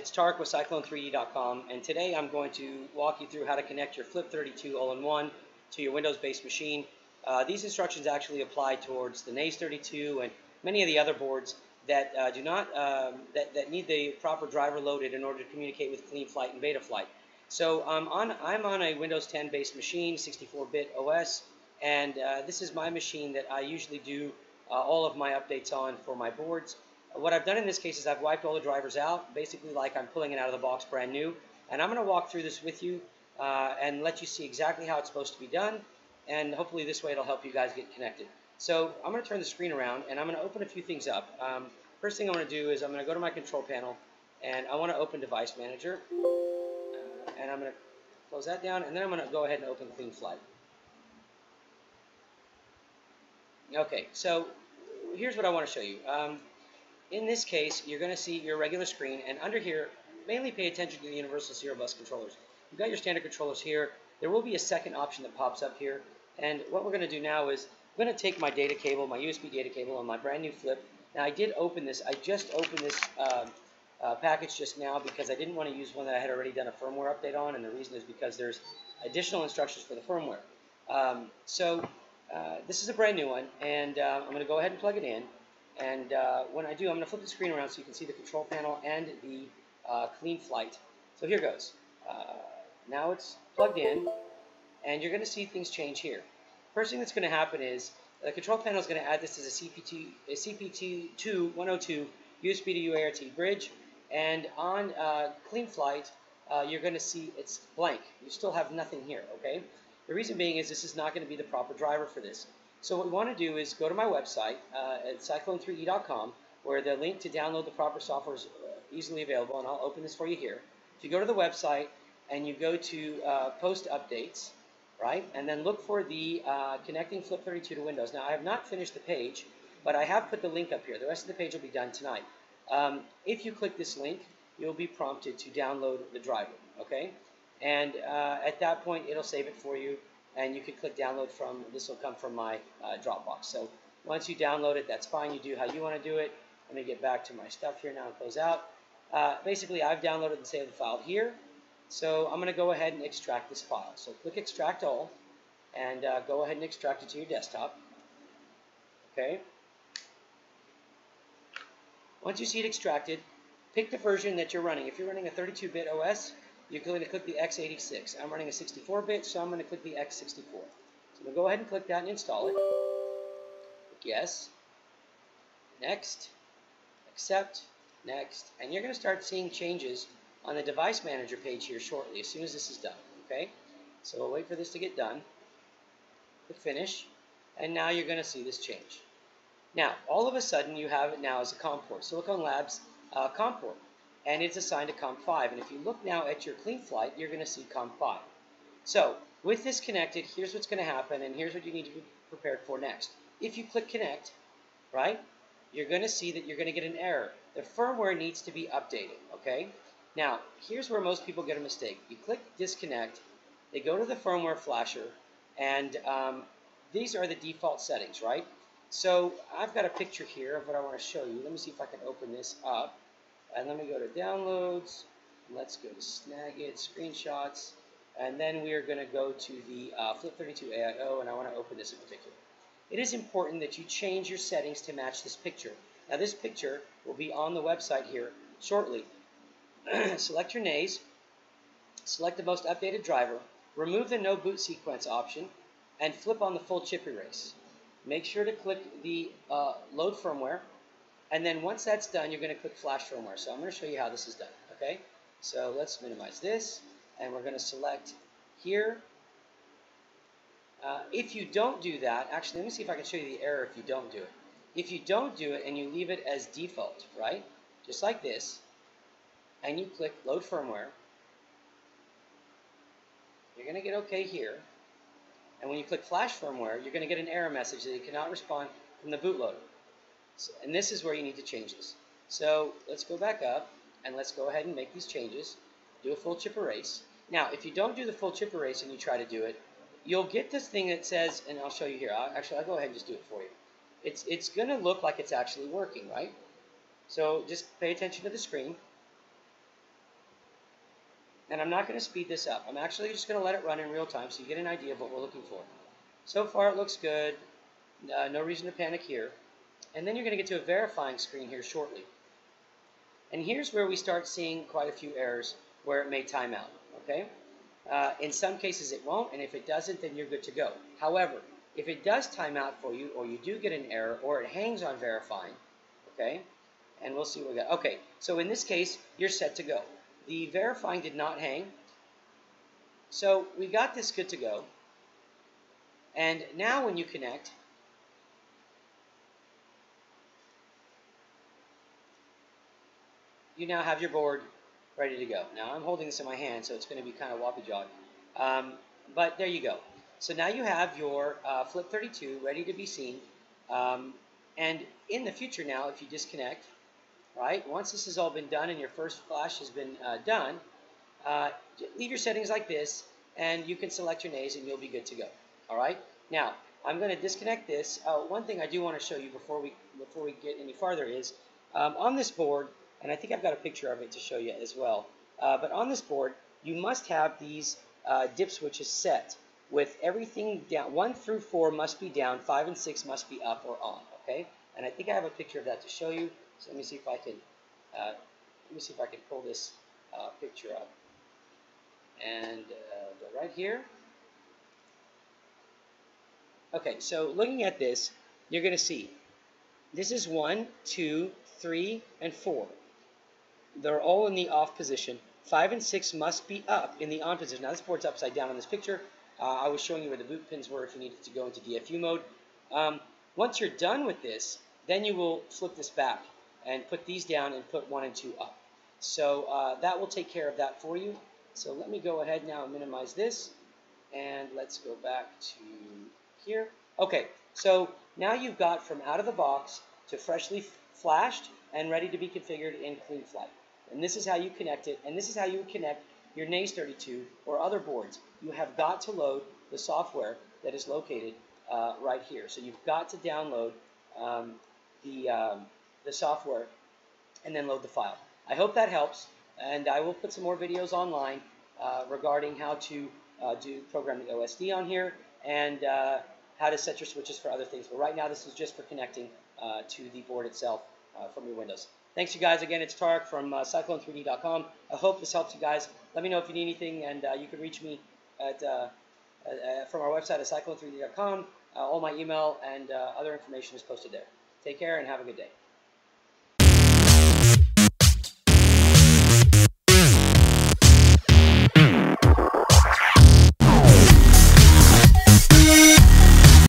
it's Tarek with Cyclone3D.com, and today I'm going to walk you through how to connect your Flip32 all-in-one to your Windows-based machine. These instructions actually apply towards the NAS32 and many of the other boards that do not that need the proper driver loaded in order to communicate with CleanFlight and Betaflight. So I'm on a Windows 10 based machine, 64-bit OS, and this is my machine that I usually do all of my updates on for my boards. What I've done in this case is I've wiped all the drivers out, basically like I'm pulling it out of the box brand new, and I'm going to walk through this with you and let you see exactly how it's supposed to be done, and hopefully this way it'll help you guys get connected. So I'm going to turn the screen around and I'm going to open a few things up. First thing I'm going to do is I'm going to go to my control panel and I want to open Device Manager, and I'm going to close that down, and then I'm going to go ahead and open CleanFlight. Okay, so here's what I want to show you. In this case, you're going to see your regular screen, and under here, mainly pay attention to the universal serial bus controllers. You've got your standard controllers here. There will be a second option that pops up here, and what we're going to do now is I'm going to take my data cable, my USB data cable on my brand new Flip. Now I did open this. I just opened this package just now because I didn't want to use one that I had already done a firmware update on, and the reason is because there's additional instructions for the firmware. This is a brand new one, and I'm going to go ahead and plug it in. And when I do, I'm going to flip the screen around so you can see the control panel and the CleanFlight. So here goes. Now it's plugged in, and you're going to see things change here. First thing that's going to happen is the control panel is going to add this as a CP2 102 USB to UART bridge, and on CleanFlight, you're going to see it's blank. You still have nothing here, okay? The reason being is this is not going to be the proper driver for this. So what we want to do is go to my website at Cyclone3D.com, where the link to download the proper software is easily available, and I'll open this for you here. If you go to the website and you go to Post Updates, right, and then look for the Connecting Flip32 to Windows. Now, I have not finished the page, but I have put the link up here. The rest of the page will be done tonight. If you click this link, you'll be prompted to download the driver, okay? And at that point, it'll save it for you, and you can click download from, this will come from my Dropbox. So once you download it, that's fine. You do how you want to do it. Let me get back to my stuff here now and close out. Basically, I've downloaded and saved the file here. So I'm going to go ahead and extract this file. So click Extract All, and go ahead and extract it to your desktop. Okay. Once you see it extracted, pick the version that you're running. If you're running a 32-bit OS, you're going to click the x86. I'm running a 64-bit, so I'm going to click the x64. So I'm going to go ahead and click that and install it. Click Yes. Next. Accept. Next. And you're going to start seeing changes on the Device Manager page here shortly, as soon as this is done. Okay? So we'll wait for this to get done. Click Finish. And now you're going to see this change. Now, all of a sudden, you have it now as a COM port, Silicon Labs COM port. And it's assigned to COM5. And if you look now at your CleanFlight, you're going to see COM5. So with this connected, here's what's going to happen, and here's what you need to be prepared for next. If you click Connect, right, you're going to see that you're going to get an error. The firmware needs to be updated, okay? Now, here's where most people get a mistake. You click Disconnect, they go to the firmware flasher, and these are the default settings, right? So I've got a picture here of what I want to show you. Let me see if I can open this up. And let me go to Downloads, let's go to Snagit, Screenshots, and then we are going to go to the Flip32AIO, and I want to open this in particular. It is important that you change your settings to match this picture. Now this picture will be on the website here shortly. Select your NAS, select the most updated driver, remove the No Boot Sequence option, and flip on the Full Chip Erase. Make sure to click the Load Firmware. And then once that's done, you're going to click Flash Firmware. So I'm going to show you how this is done, okay? So let's minimize this, and we're going to select here. If you don't do that, actually, let me see if I can show you the error if you don't do it. If you don't do it and you leave it as default, right, just like this, and you click Load Firmware, you're going to get OK here. And when you click Flash Firmware, you're going to get an error message that it cannot respond from the bootloader. So, and this is where you need to change this. So let's go back up and let's go ahead and make these changes. Do a full chip erase. Now, if you don't do the full chip erase and you try to do it, you'll get this thing that says, and I'll show you here. I'll go ahead and just do it for you. It's going to look like it's actually working, right? So just pay attention to the screen. And I'm not going to speed this up. I'm actually just going to let it run in real time so you get an idea of what we're looking for. So far it looks good. No reason to panic here. And then you're going to get to a verifying screen here shortly. And here's where we start seeing quite a few errors where it may time out. Okay? In some cases it won't, and if it doesn't, then you're good to go. However, if it does time out for you, or you do get an error, or it hangs on verifying, okay, and we'll see what we got. Okay, so in this case, you're set to go. The verifying did not hang, so we got this good to go. And now when you connect, you now have your board ready to go. Now I'm holding this in my hand, so it's going to be kind of wobbly-jawed. But there you go. So now you have your Flip32 ready to be seen. And in the future now, if you disconnect, right, once this has all been done and your first flash has been done, leave your settings like this, and you can select your nays and you'll be good to go. All right? Now, I'm going to disconnect this. One thing I do want to show you before we get any farther is, on this board, and I think I've got a picture of it to show you as well, but on this board, you must have these dip switches set with everything down. 1 through 4 must be down, 5 and 6 must be up or on, okay? And I think I have a picture of that to show you. So let me see if I can pull this picture up. And go right here. Okay, so looking at this, you're going to see this is 1, 2, 3, and 4. They're all in the off position. 5 and 6 must be up in the on position. Now this board's upside down on this picture. I was showing you where the boot pins were if you needed to go into DFU mode. Once you're done with this, then you will flip this back and put these down and put 1 and 2 up. So that will take care of that for you. So let me go ahead now and minimize this. And let's go back to here. Okay, so now you've got from out of the box to freshly flashed and ready to be configured in clean flight. And this is how you connect it, and this is how you would connect your NAS32 or other boards. You have got to load the software that is located right here. So you've got to download the software and then load the file. I hope that helps, and I will put some more videos online regarding how to do programming OSD on here and how to set your switches for other things. But right now this is just for connecting to the board itself from your Windows. Thanks, you guys. Again, it's Tarek from CycloneFPV.com. I hope this helps you guys. Let me know if you need anything, and you can reach me at, from our website at CycloneFPV.com. All my email and other information is posted there. Take care and have a good day.